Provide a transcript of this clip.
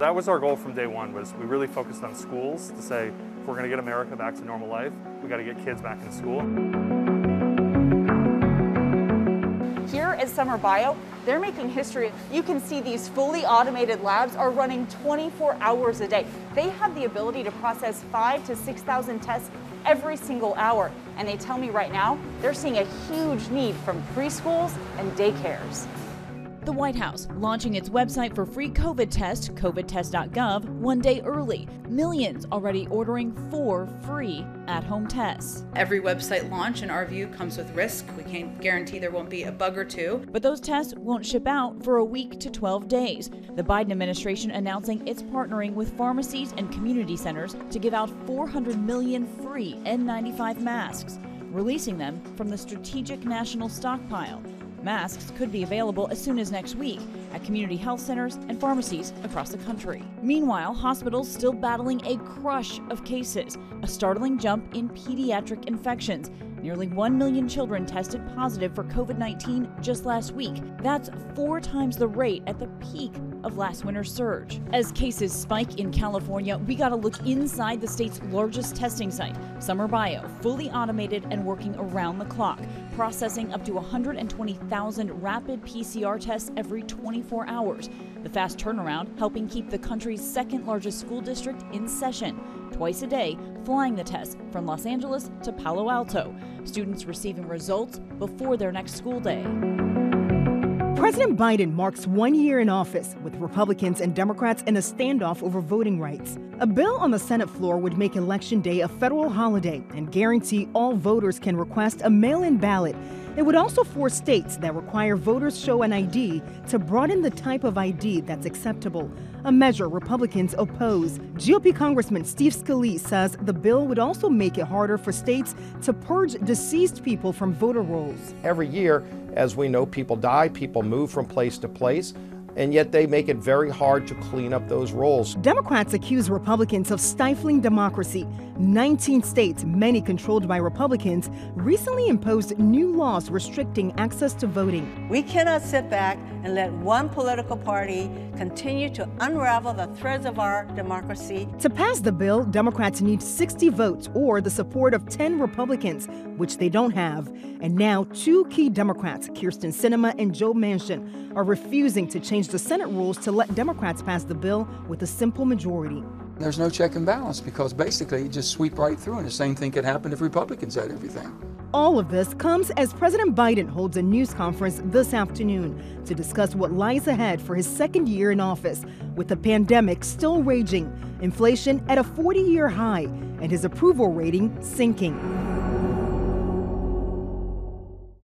That was our goal from day one, was we really focused on schools to say, if we're going to get America back to normal life, we got to get kids back in school. Here at Summer Bio, they're making history. You can see these fully automated labs are running 24 hours a day. They have the ability to process 5,000 to 6,000 tests every single hour. And they tell me right now, they're seeing a huge need from preschools and daycares. The White House launching its website for free COVID test, covidtest.gov, one day early. Millions already ordering 4 free at-home tests. Every website launch, in our view, comes with risk. We can't guarantee there won't be a bug or two. But those tests won't ship out for a week to 12 days. The Biden administration announcing it's partnering with pharmacies and community centers to give out 400 million free N95 masks, releasing them from the Strategic National Stockpile. Masks could be available as soon as next week at community health centers and pharmacies across the country. Meanwhile, hospitals still battling a crush of cases, a startling jump in pediatric infections. Nearly 1 million children tested positive for COVID-19 just last week. That's 4 times the rate at the peak of last winter's surge. As cases spike in California, we got to look inside the state's largest testing site, Summer Bio, fully automated and working around the clock, processing up to 120,000 rapid PCR tests every 24 hours. The fast turnaround helping keep the country's second largest school district in session. Twice a day, flying the tests from Los Angeles to Palo Alto. Students receiving results before their next school day. President Biden marks 1 year in office, with Republicans and Democrats in a standoff over voting rights. A bill on the Senate floor would make Election Day a federal holiday and guarantee all voters can request a mail-in ballot. It would also force states that require voters show an ID to broaden the type of ID that's acceptable, a measure Republicans oppose. GOP Congressman Steve Scalise says the bill would also make it harder for states to purge deceased people from voter rolls. Every year, as we know, people die, people move from place to place, and yet they make it very hard to clean up those rolls. Democrats accuse Republicans of stifling democracy. 19 states, many controlled by Republicans, recently imposed new laws restricting access to voting. We cannot sit back and let one political party continue to unravel the threads of our democracy. To pass the bill, Democrats need 60 votes or the support of 10 Republicans, which they don't have. And now 2 key Democrats, Kyrsten Sinema and Joe Manchin, are refusing to change the Senate rules to let Democrats pass the bill with a simple majority. There's no check and balance because basically you just sweep right through, and the same thing could happen if Republicans had everything. All of this comes as President Biden holds a news conference this afternoon to discuss what lies ahead for his second year in office, with the pandemic still raging, inflation at a 40-year high, and his approval rating sinking.